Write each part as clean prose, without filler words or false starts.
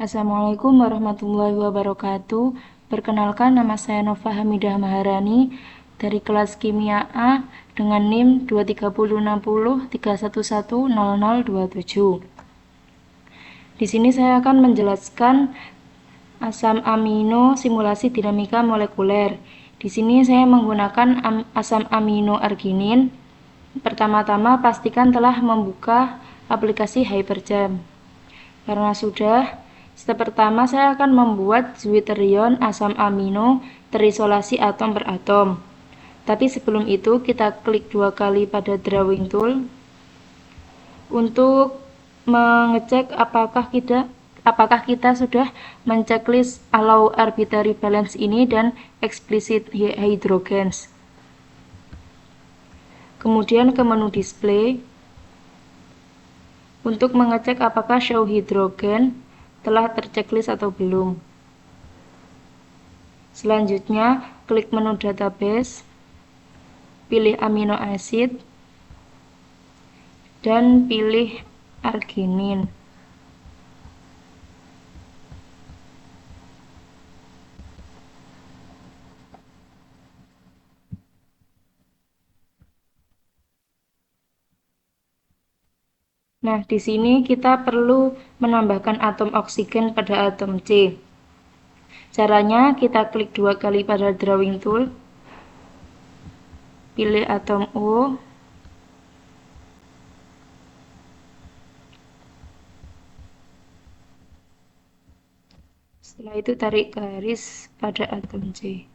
Assalamualaikum warahmatullahi wabarakatuh. Perkenalkan, nama saya Nova Hamidah Maharani dari kelas Kimia A dengan NIM 2306031100027. Di sini saya akan menjelaskan asam amino simulasi dinamika molekuler. Di sini saya menggunakan asam amino arginin. Pertama-tama pastikan telah membuka aplikasi Hyperjam. Karena sudah, step pertama saya akan membuat zwitterion asam amino terisolasi atom per atom. Tapi sebelum itu kita klik 2 kali pada drawing tool untuk mengecek apakah kita sudah menceklis allow arbitrary balance ini dan explicit hydrogens. Kemudian ke menu display untuk mengecek apakah show hidrogen telah terchecklist atau belum. Selanjutnya, klik menu database, pilih amino acid, dan pilih arginin. Nah, di sini kita perlu menambahkan atom oksigen pada atom C. Caranya, kita klik 2 kali pada drawing tool, pilih atom O, setelah itu tarik garis pada atom C.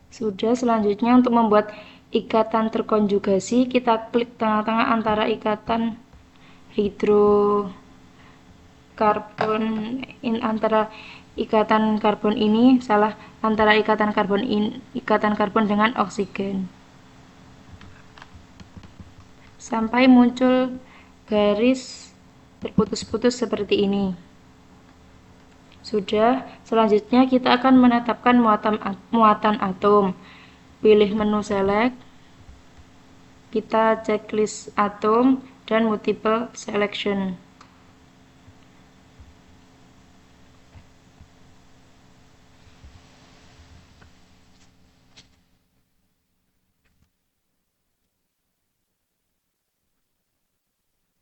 Sudah, selanjutnya untuk membuat ikatan terkonjugasi, kita klik tengah-tengah antara ikatan hidrokarbon antara ikatan karbon ini antara ikatan karbon dengan oksigen sampai muncul garis terputus-putus seperti ini. Sudah, selanjutnya kita akan menetapkan muatan atom. Pilih menu select, kita checklist atom dan multiple selection.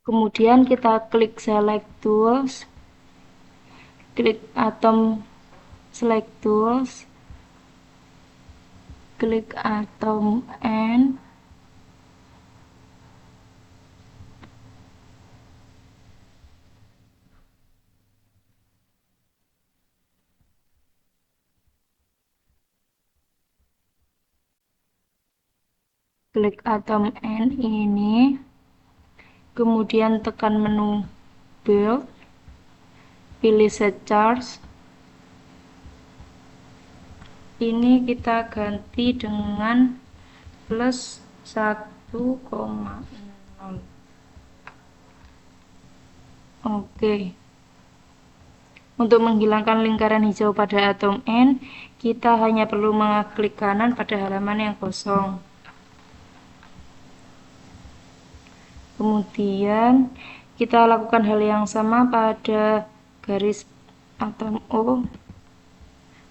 Kemudian kita klik select tools, klik atom select tools, klik atom N, klik atom N ini, kemudian tekan menu build, pilih set charge. Ini kita ganti dengan plus 1,0. Oke. Untuk menghilangkan lingkaran hijau pada atom N, kita hanya perlu mengklik kanan pada halaman yang kosong. Kemudian kita lakukan hal yang sama pada garis atom O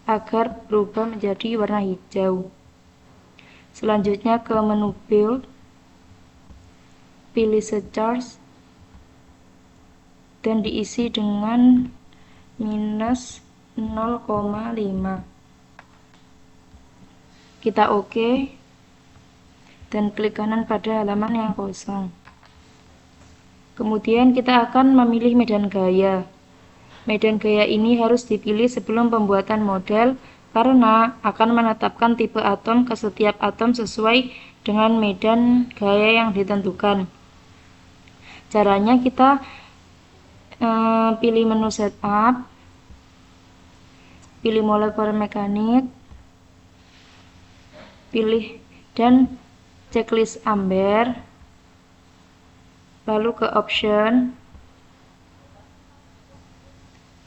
agar berubah menjadi warna hijau. Selanjutnya ke menu build, pilih set charge dan diisi dengan minus 0,5. Kita OK dan klik kanan pada halaman yang kosong. Kemudian kita akan memilih medan gaya. Medan gaya ini harus dipilih sebelum pembuatan model karena akan menetapkan tipe atom ke setiap atom sesuai dengan medan gaya yang ditentukan. Caranya kita pilih menu setup, pilih molekular mekanik, pilih dan checklist amber, lalu ke option.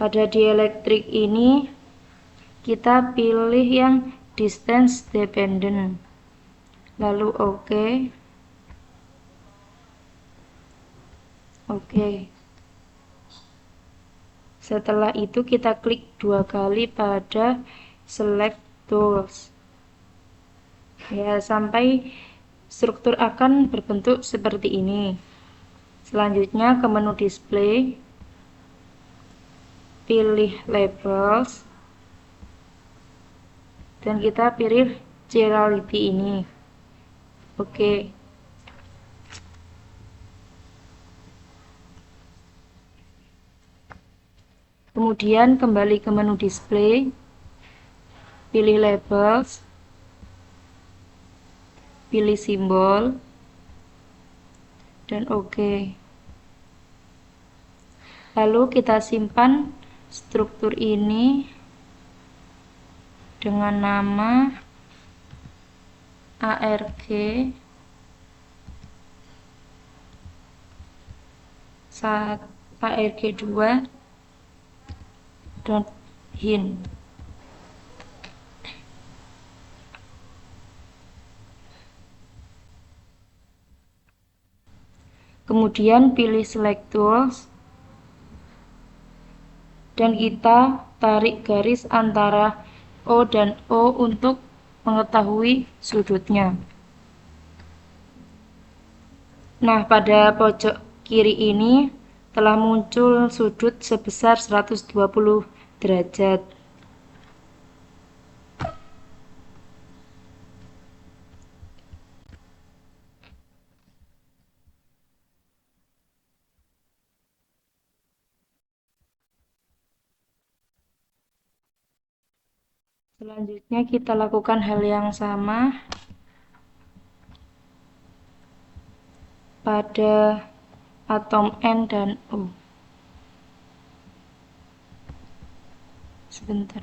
Pada dielectric ini kita pilih yang distance dependent, lalu OK. Oke. Setelah itu kita klik 2 kali pada select tools. Ya, sampai struktur akan berbentuk seperti ini. Selanjutnya ke menu display, pilih labels, dan kita pilih chirality ini. Oke. Kemudian kembali ke menu display, pilih labels, pilih simbol, dan oke. Lalu kita simpan struktur ini dengan nama ARG ARG2.hin. Kemudian pilih select tools dan kita tarik garis antara O dan O untuk mengetahui sudutnya. Nah, pada pojok kiri ini telah muncul sudut sebesar 120 derajat. Selanjutnya kita lakukan hal yang sama pada atom N dan O. Sebentar.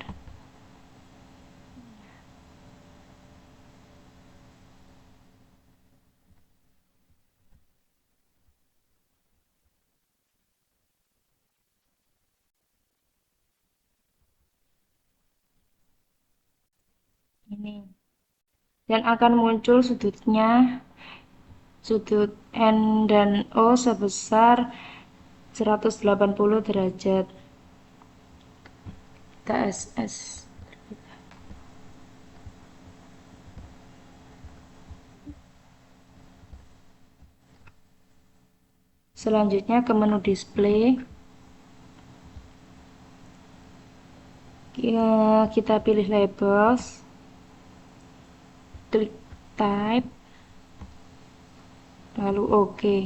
Ini. Dan akan muncul sudutnya, sudut N dan O sebesar 180 derajat. Kita SS. Selanjutnya ke menu display, kita pilih labels, klik type, lalu oke.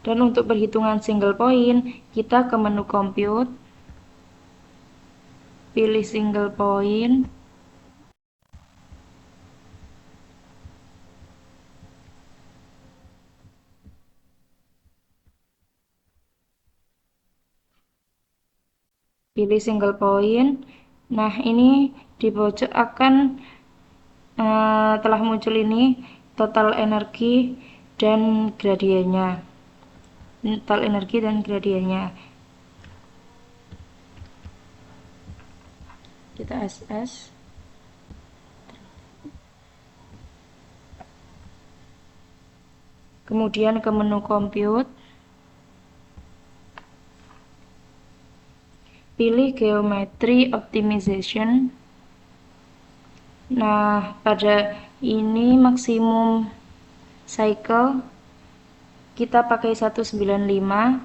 Dan untuk perhitungan single point, kita ke menu compute, pilih single point, pilih single point. Nah, ini di pojok akan telah muncul ini total energi dan gradiennya. Total energi dan gradiennya. Kita SS. Kemudian ke menu compute, pilih geometry optimization. Nah, pada ini maksimum cycle kita pakai 195,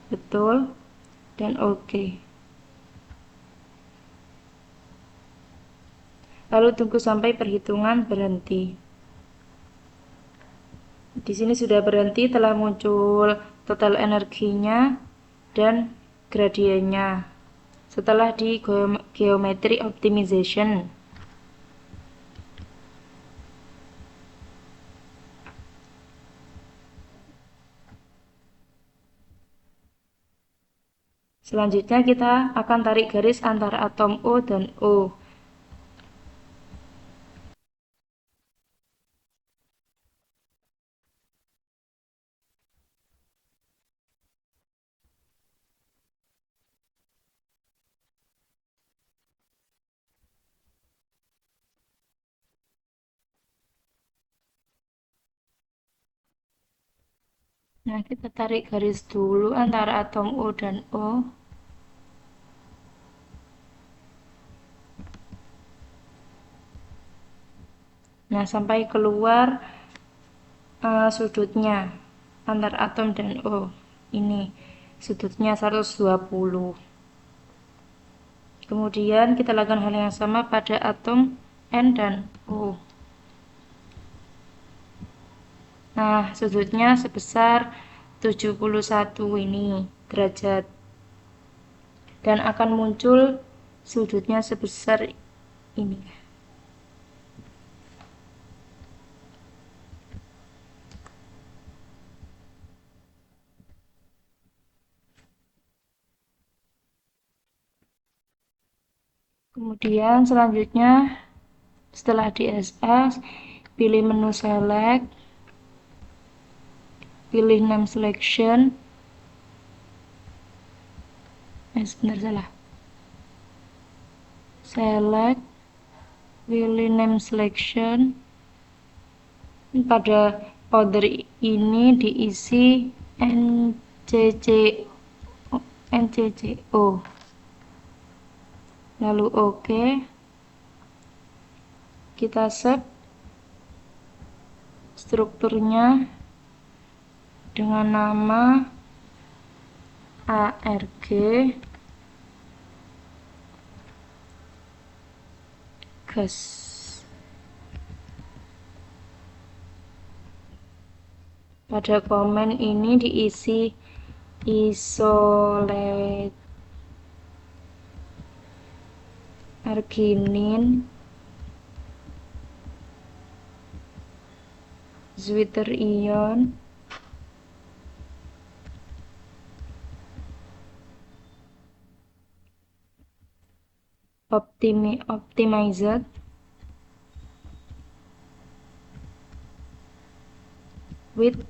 betul, dan oke. Lalu tunggu sampai perhitungan berhenti. Di sini sudah berhenti, telah muncul total energinya dan gradiennya setelah di geometry optimization. Selanjutnya kita akan tarik garis antara atom O dan O. Nah, kita tarik garis dulu antara atom O dan O. Nah, sampai keluar sudutnya antar atom dan O. Ini sudutnya 120. Kemudian kita lakukan hal yang sama pada atom N dan O. Nah, sudutnya sebesar 71 ini derajat. Dan akan muncul sudutnya sebesar ini. Kemudian selanjutnya setelah DSS, pilih menu select, pilih name selection. Sebentar, salah. Select, pilih name selection. Pada folder ini diisi NCCO. Lalu OK. Kita save strukturnya dengan nama ARG gas. Pada komen ini diisi isolate arginin, Zwitter ion, optimized, with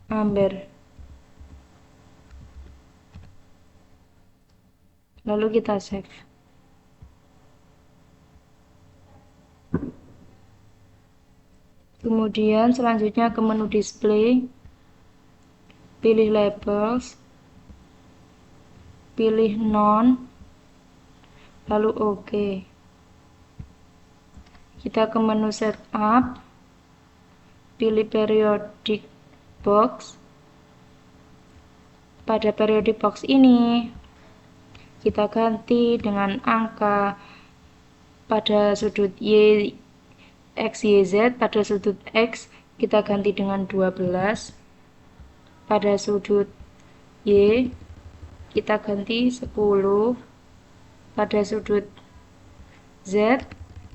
amber. Lalu kita save. Kemudian selanjutnya ke menu display, pilih labels, pilih none, lalu OK. Kita ke menu setup, pilih periodic box. Pada periodic box ini kita ganti dengan angka pada sudut Y, X, Y, Z. Pada sudut X kita ganti dengan 12. Pada sudut Y kita ganti 10. Pada sudut Z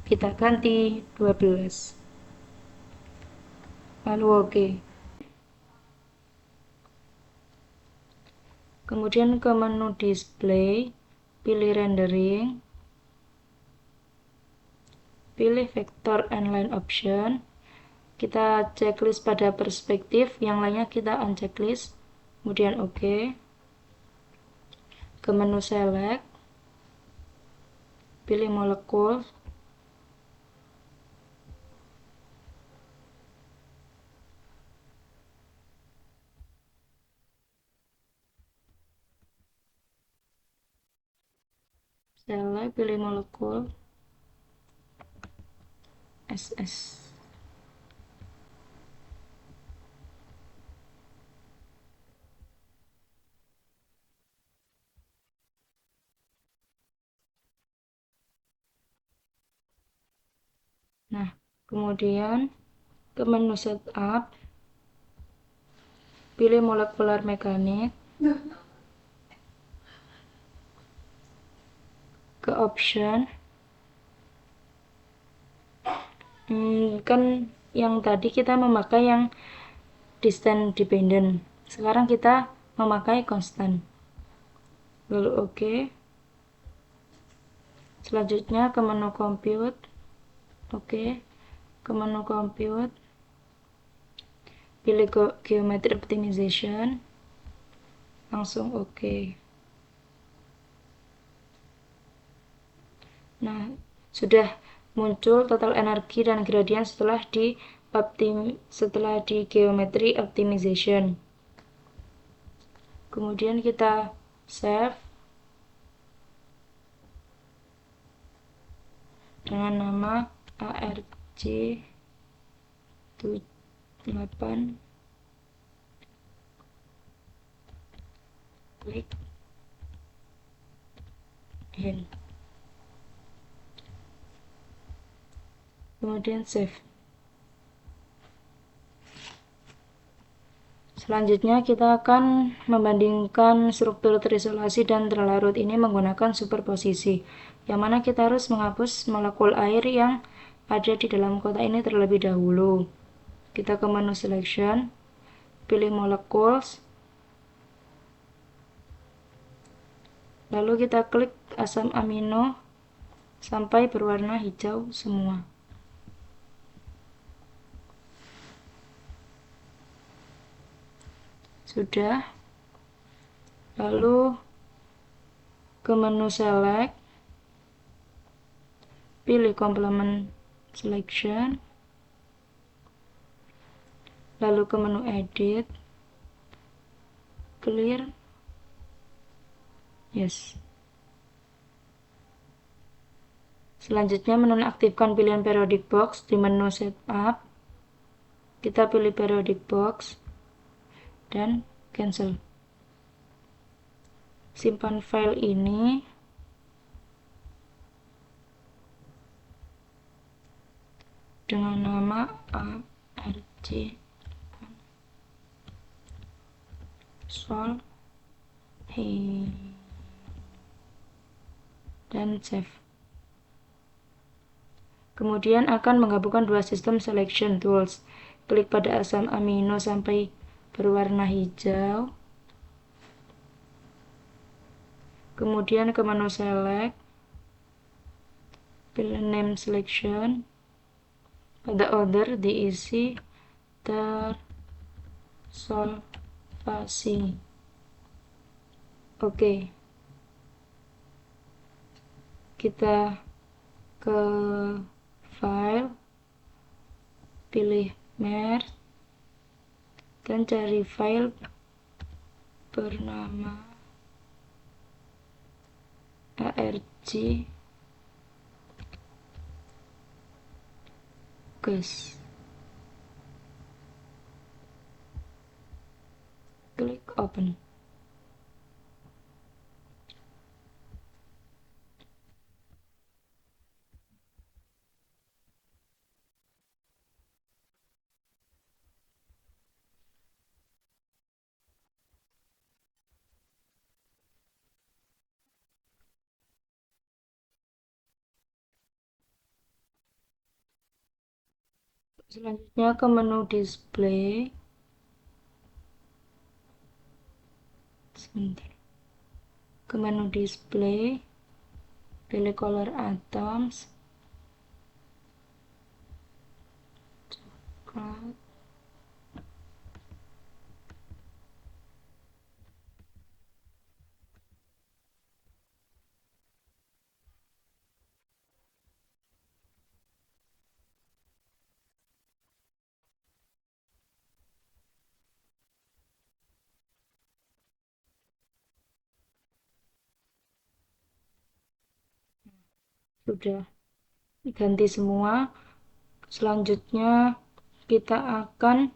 kita ganti 12. Lalu OK. Kemudian ke menu display, pilih rendering, pilih vector and line option. Kita checklist pada perspektif, yang lainnya kita unchecklist. Kemudian OK. Ke menu select, pilih molekul, select, pilih molekul SS. Nah, kemudian ke menu setup, pilih molekular mekanik, ke option. Kan yang tadi kita memakai yang distance dependent, sekarang kita memakai constant. Lalu OK. Selanjutnya ke menu compute. OK. Ke menu compute, pilih geometry optimization, langsung OK. Nah, sudah muncul total energi dan gradient setelah di setelah di geometry optimization. Kemudian kita save dengan nama ARC8 klik hand, kemudian save. Selanjutnya kita akan membandingkan struktur terisolasi dan terlarut ini menggunakan superposisi, yang mana kita harus menghapus molekul air yang ada di dalam kotak ini terlebih dahulu. Kita ke menu selection, pilih molecules, lalu kita klik asam amino sampai berwarna hijau semua. Sudah. Lalu ke menu select, pilih complement selection, lalu ke menu edit, clear, yes. Selanjutnya menonaktifkan pilihan periodic box di menu setup, kita pilih periodic box dan cancel. Simpan file ini dengan nama ARC sol dan save. Kemudian akan menggabungkan dua sistem selection tools. Klik pada asam amino sampai berwarna hijau, kemudian ke menu select, pilih name selection, pada order diisi tersolvasi. Oke, kita ke file, pilih merge dan cari file bernama ARC gas. Klik open. Selanjutnya ke menu display. Sebentar. Ke menu display, pilih color atoms, coklat, sudah ganti semua. Selanjutnya kita akan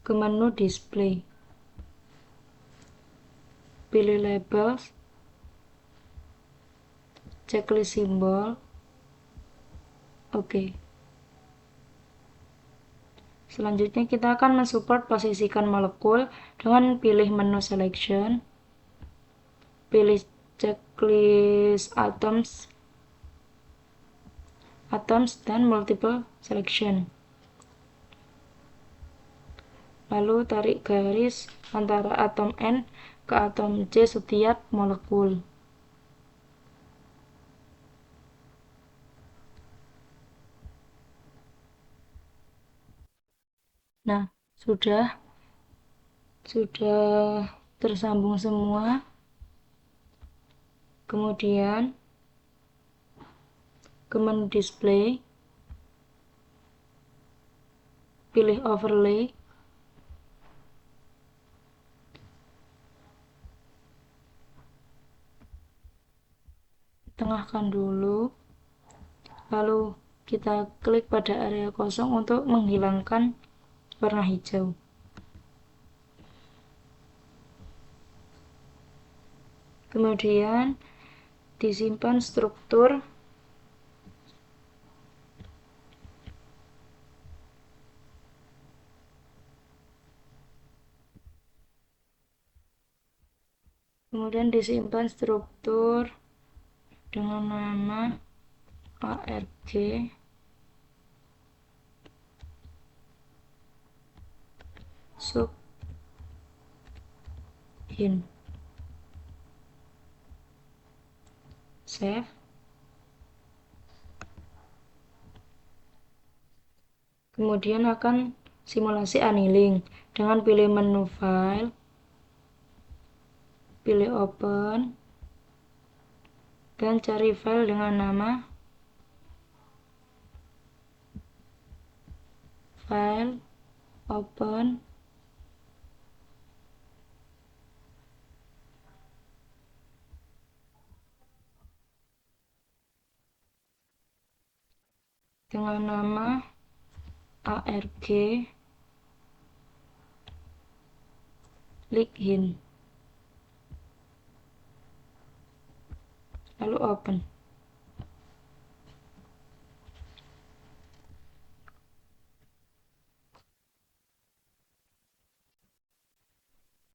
ke menu display, pilih labels, checklist simbol, oke. Selanjutnya kita akan mensupport posisikan molekul dengan pilih menu selection, pilih checklist atoms dan multiple selection. Lalu tarik garis antara atom N ke atom C setiap molekul. Nah, sudah tersambung semua. Kemudian ke menu display, pilih overlay, tengahkan dulu, lalu kita klik pada area kosong untuk menghilangkan warna hijau. Kemudian disimpan struktur. Kemudian disimpan struktur dengan nama ARG sub hin. Save. Kemudian akan simulasi annealing dengan pilih menu file, pilih open, dan cari file dengan nama file open dengan nama ARG Lighin, lalu open.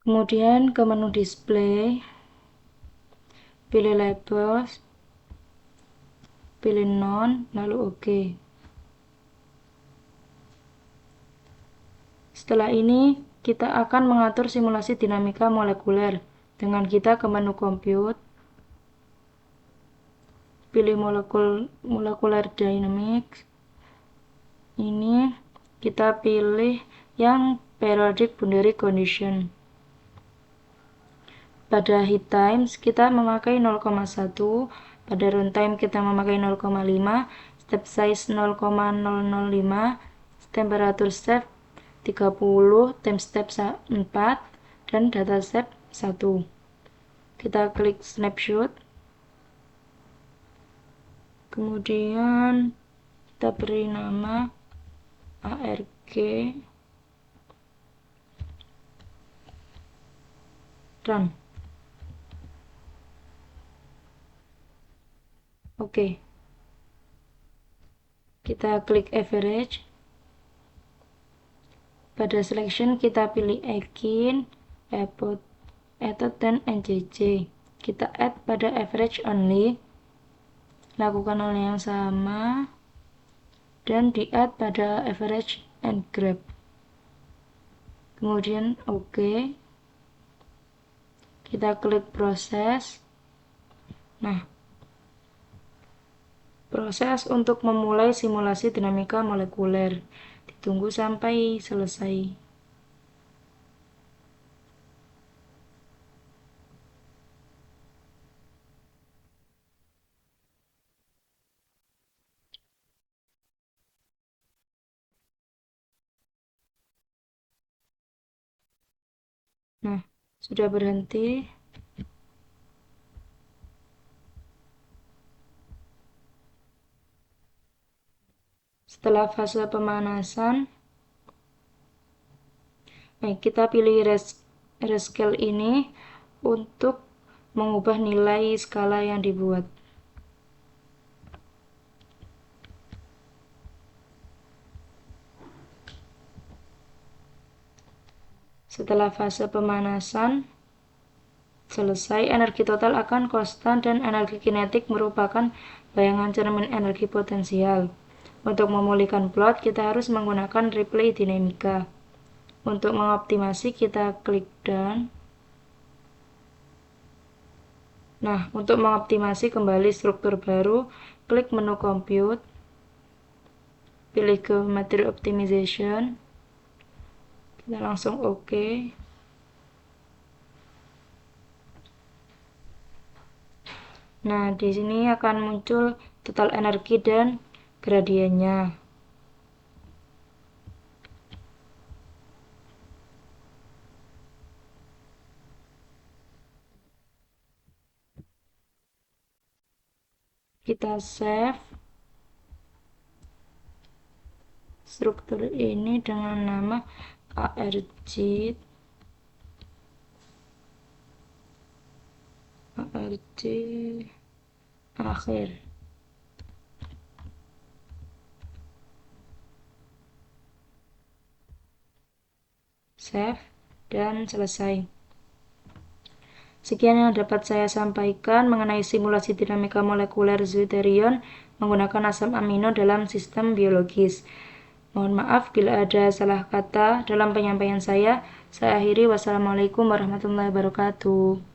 Kemudian ke menu display, pilih labels, pilih none, lalu OK. Setelah ini, kita akan mengatur simulasi dinamika molekuler dengan kita ke menu compute, pilih molecular dynamics. Ini kita pilih yang periodic boundary condition. Pada heat times kita memakai 0,1, pada runtime kita memakai 0,5, step size 0,005, temperature step 30, time step 4, dan data step 1. Kita klik snapshot, kemudian kita beri nama ARG run. Oke. Kita klik average. Pada selection kita pilih Ekin, Epot, Etot, dan NCC. Kita add pada average only. Lakukan hal yang sama dan di add pada average and grab. Kemudian OK. Kita klik proses. Nah, proses untuk memulai simulasi dinamika molekuler. Ditunggu sampai selesai. Nah, sudah berhenti. Setelah fase pemanasan, kita pilih rescale ini untuk mengubah nilai skala yang dibuat. Setelah fase pemanasan selesai, energi total akan konstan dan energi kinetik merupakan bayangan cermin energi potensial. Untuk memulihkan plot, kita harus menggunakan replay dinamika. Untuk mengoptimasi, kita klik done. Nah, untuk mengoptimasi kembali struktur baru, klik menu compute, pilih ke material optimization, kita langsung OK. Nah, di sini akan muncul total energi dan gradiennya. Kita save struktur ini dengan nama arg akhir. Save dan selesai. Sekian yang dapat saya sampaikan mengenai simulasi dinamika molekuler Zwitterion menggunakan asam amino dalam sistem biologis. Mohon maaf bila ada salah kata dalam penyampaian saya. Saya akhiri. Wassalamualaikum warahmatullahi wabarakatuh.